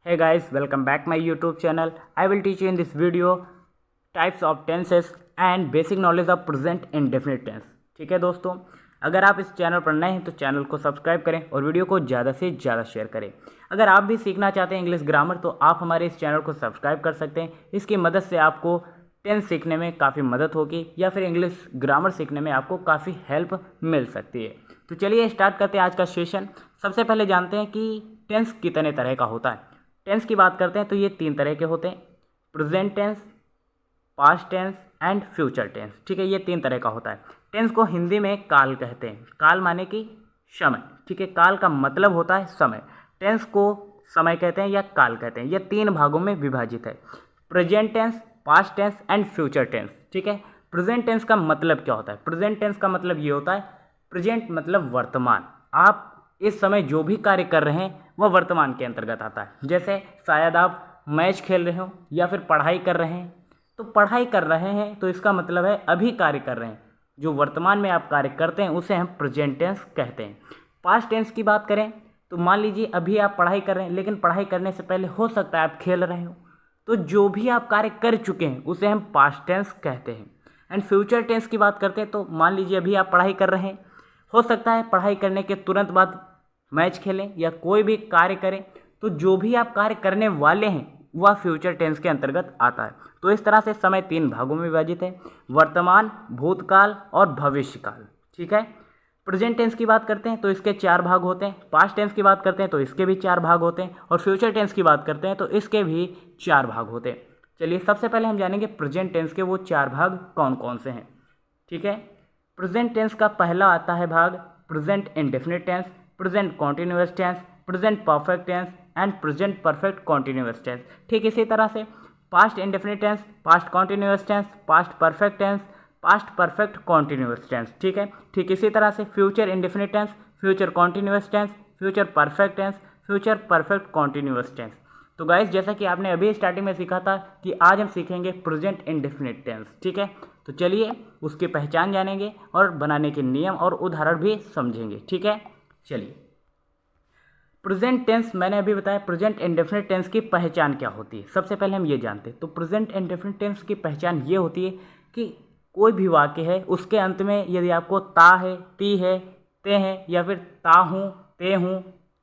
Hey guys, welcome back my YouTube channel. I will teach you in this video types of tenses and basic knowledge of present indefinite tense. ठीक है दोस्तों, अगर आप इस channel पर नए हैं तो चैनल को सब्सक्राइब करें और वीडियो को ज़्यादा से ज़्यादा शेयर करें। अगर आप भी सीखना चाहते हैं इंग्लिश ग्रामर तो आप हमारे इस चैनल को सब्सक्राइब कर सकते हैं। इसकी मदद से आपको टेंस सीखने में काफ़ी मदद होगी या फिर इंग्लिश ग्रामर सीखने में आपको काफ़ी हेल्प मिल सकती है। तो चलिए स्टार्ट करते हैं आज का सेशन। सबसे पहले जानते हैं कि टेंस कितने तरह का होता है। टेंस की बात करते हैं तो ये 3 तरह के होते हैं, present tense, past tense and future tense. ठीक है, ये 3 तरह का होता है। टेंस को हिंदी में काल कहते हैं। काल माने कि समय। ठीक है, काल का मतलब होता है समय। टेंस को समय कहते हैं या काल कहते हैं। ये 3 भागों में विभाजित है, present tense, past tense and future tense. ठीक है, प्रेजेंट टेंस का मतलब क्या होता है? प्रेजेंट टेंस का मतलब ये होता है, प्रेजेंट मतलब वर्तमान। आप इस समय जो भी कार्य कर रहे हैं वह वर्तमान के अंतर्गत आता है। जैसे शायद आप मैच खेल रहे हो या फिर पढ़ाई कर रहे हैं, तो पढ़ाई कर रहे हैं तो इसका मतलब है अभी कार्य कर रहे हैं। जो वर्तमान में आप कार्य करते हैं उसे हम प्रेजेंट टेंस कहते हैं। पास्ट टेंस की बात करें तो मान लीजिए अभी आप पढ़ाई कर रहे हैं, लेकिन पढ़ाई करने से पहले हो सकता है आप खेल रहे हो, तो जो भी आप कार्य कर चुके हैं उसे हम पास्ट टेंस कहते हैं। एंड फ्यूचर टेंस की बात करते हैं तो मान लीजिए अभी आप पढ़ाई कर रहे हैं, हो सकता है पढ़ाई करने के तुरंत बाद मैच खेलें या कोई भी कार्य करें, तो जो भी आप कार्य करने वाले हैं वह फ्यूचर टेंस के अंतर्गत आता है। तो इस तरह से समय 3 भागों में विभाजित है, वर्तमान, भूतकाल और भविष्यकाल। ठीक है, प्रेजेंट टेंस की बात करते हैं तो इसके 4 भाग होते हैं, पास्ट टेंस की बात करते हैं तो इसके भी 4 भाग होते हैं, और फ्यूचर टेंस की बात करते हैं तो इसके भी 4 भाग होते हैं। चलिए सबसे पहले हम जानेंगे प्रेजेंट टेंस के वो 4 भाग कौन कौन से हैं। ठीक है, प्रेजेंट टेंस का पहला आता है भाग present indefinite tense, present continuous tense, present perfect tense and present perfect continuous tense. ठीक इसी तरह से past indefinite tense, past continuous tense, past perfect tense, past perfect continuous tense. ठीक है, ठीक इसी तरह से future indefinite tense, future continuous tense, future perfect tense, future perfect continuous tense. तो गाइस, जैसा कि आपने अभी स्टार्टिंग में सीखा था कि आज हम सीखेंगे प्रेजेंट इंडेफिनिट टेंस। ठीक है, तो चलिए उसकी पहचान जानेंगे और बनाने के नियम और उदाहरण भी समझेंगे। ठीक है, चलिए प्रेजेंट टेंस मैंने अभी बताया, प्रेजेंट इंडेफिनिट टेंस की पहचान क्या होती है सबसे पहले हम ये जानते हैं। तो प्रेजेंट इंडेफिनिट टेंस की पहचान ये होती है कि कोई भी वाक्य है उसके अंत में यदि आपको ता है, ती है, ते हैं या फिर ता हूँ, ते हूँ,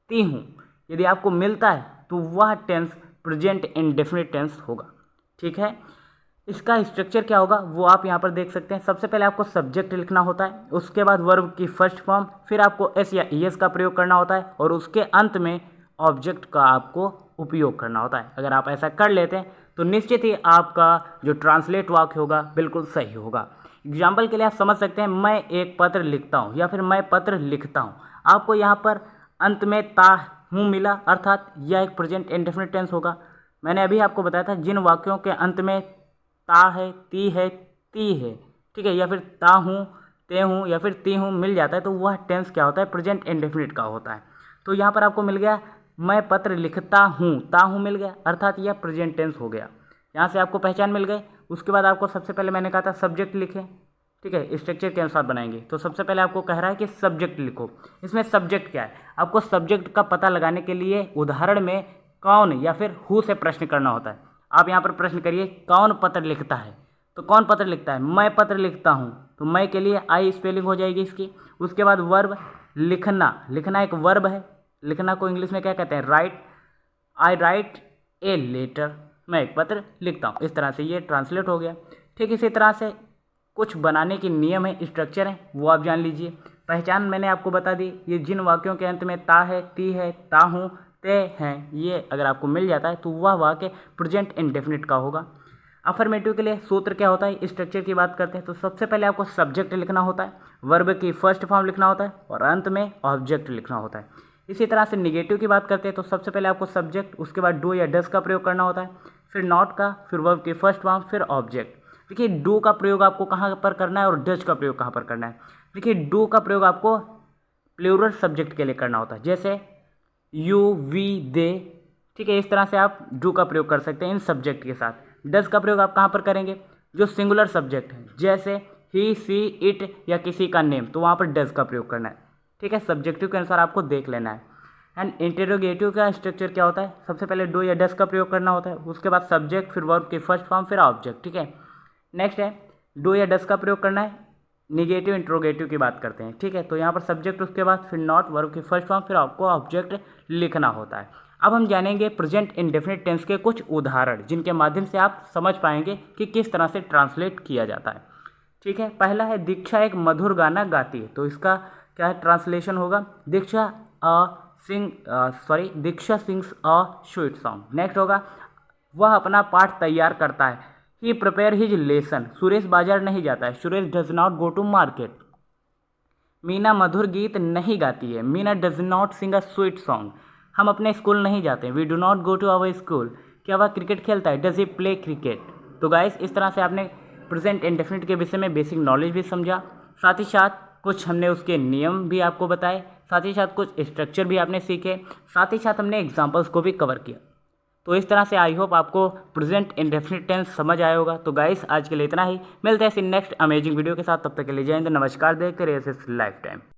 ती हूँ यदि आपको मिलता है तो वह टेंस प्रेजेंट इंडेफिनिट टेंस होगा। ठीक है, इसका स्ट्रक्चर क्या होगा वो आप यहाँ पर देख सकते हैं। सबसे पहले आपको सब्जेक्ट लिखना होता है, उसके बाद वर्ब की फर्स्ट फॉर्म, फिर आपको एस या ईएस का प्रयोग करना होता है और उसके अंत में ऑब्जेक्ट का आपको उपयोग करना होता है। अगर आप ऐसा कर लेते हैं तो निश्चित ही आपका जो ट्रांसलेट वाक्य होगा बिल्कुल सही होगा। एग्जाम्पल के लिए आप समझ सकते हैं, मैं एक पत्र लिखता हूँ या फिर मैं पत्र लिखता हूँ। आपको यहाँ पर अंत में ता हूँ मिला, अर्थात यह एक प्रेजेंट इंडेफिनिट टेंस होगा। मैंने अभी आपको बताया था जिन वाक्यों के अंत में ता है, ती है, ती है, ठीक है, या फिर ता हूँ, ते हूँ या फिर ती हूँ मिल जाता है तो वह टेंस क्या होता है? प्रेजेंट इंडेफिनिट का होता है। तो यहाँ पर आपको मिल गया मैं पत्र लिखता हूँ, ता हूँ मिल गया, अर्थात यह प्रेजेंट टेंस हो गया। यहाँ से आपको पहचान मिल गई। उसके बाद आपको सबसे पहले मैंने कहा था सब्जेक्ट लिखें। ठीक है, स्ट्रक्चर के अनुसार बनाएंगे। तो सबसे पहले आपको कह रहा है कि सब्जेक्ट लिखो। इसमें सब्जेक्ट क्या है? आपको सब्जेक्ट का पता लगाने के लिए उदाहरण में कौन या फिर हु से प्रश्न करना होता है। आप यहाँ पर प्रश्न करिए कौन पत्र लिखता है, तो कौन पत्र लिखता है? मैं पत्र लिखता हूँ, तो मैं के लिए आई स्पेलिंग हो जाएगी इसकी। उसके बाद वर्ब लिखना, लिखना एक वर्ब है। लिखना को इंग्लिश में क्या कहते हैं? Right. I write a letter, मैं एक पत्र लिखता हूँ। इस तरह से ये ट्रांसलेट हो गया। ठीक इसी तरह से कुछ बनाने के नियम है, स्ट्रक्चर है, वो आप जान लीजिए। पहचान मैंने आपको बता दी, ये जिन वाक्यों के अंत में ता है, ती है, ता हूँ, ते हैं, ये अगर आपको मिल जाता है तो वह वाक्य प्रेजेंट इंडेफिनिट का होगा। अफर्मेटिव के लिए सूत्र क्या होता है? स्ट्रक्चर की बात करते हैं तो सबसे पहले आपको सब्जेक्ट लिखना होता है, वर्ब की फर्स्ट फॉर्म लिखना होता है और अंत में ऑब्जेक्ट लिखना होता है। इसी तरह से निगेटिव की बात करते हैं तो सबसे पहले आपको सब्जेक्ट, उसके बाद डू या डज का प्रयोग करना होता है, फिर नॉट का, फिर वर्ब की फर्स्ट फॉर्म, फिर ऑब्जेक्ट। देखिए डू का प्रयोग आपको कहाँ पर करना है और डज का प्रयोग कहाँ पर करना है। देखिए डू का प्रयोग आपको प्लूरल सब्जेक्ट के लिए करना होता है, जैसे यू, वी, दे। ठीक है, इस तरह से आप डू का प्रयोग कर सकते हैं इन सब्जेक्ट के साथ। डज का प्रयोग आप कहाँ पर करेंगे? जो सिंगुलर सब्जेक्ट है, जैसे ही, सी, इट या किसी का नेम, तो वहाँ पर डज का प्रयोग करना है। ठीक है, सब्जेक्टिव के अनुसार आपको देख लेना है। एंड इंटेरोगेटिव का स्ट्रक्चर क्या होता है, सबसे पहले डू या डस का प्रयोग करना होता है, उसके बाद सब्जेक्ट, फिर वर्ब की फर्स्ट फॉर्म, फिर ऑब्जेक्ट। ठीक है, नेक्स्ट है डू या डस का प्रयोग करना है, निगेटिव इंट्रोगेटिव की बात करते हैं। ठीक है, तो यहाँ पर सब्जेक्ट, उसके बाद फिर नॉट, वर्ब की फर्स्ट फॉर्म, फिर आपको ऑब्जेक्ट लिखना होता है। अब हम जानेंगे प्रेजेंट इंडेफिनिट टेंस के कुछ उदाहरण, जिनके माध्यम से आप समझ पाएंगे कि किस तरह से ट्रांसलेट किया जाता है। ठीक है, पहला है दीक्षा एक मधुर गाना गाती है, तो इसका क्या है ट्रांसलेशन होगा, Diksha Diksha sings a sweet song. Next होगा वह अपना पाठ तैयार करता है, he prepare his lesson. Suresh बाजार नहीं जाता है, Suresh does not go to market. Meena मधुर गीत नहीं गाती है, Meena does not sing a sweet song. हम अपने स्कूल नहीं जाते, we do not go to our school. क्या वह क्रिकेट खेलता है, डज ही प्ले क्रिकेट। तो गाइस इस तरह से आपने प्रेजेंट इंडेफिनिट के विषय में बेसिक नॉलेज भी समझा, साथ ही साथ कुछ हमने उसके नियम भी आपको बताए, साथ ही साथ कुछ स्ट्रक्चर भी आपने सीखे, साथ ही साथ हमने एग्जाम्पल्स को भी कवर किया। तो इस तरह से आई होप आपको प्रेजेंट इंडेफिनिट टेंस समझ आया होगा। तो गाइस आज के लिए इतना ही, मिलते हैं नेक्स्ट अमेजिंग वीडियो के साथ, तब तक के लिए जय हिंद, नमस्कार, देखते रहिए लाइफ टाइम।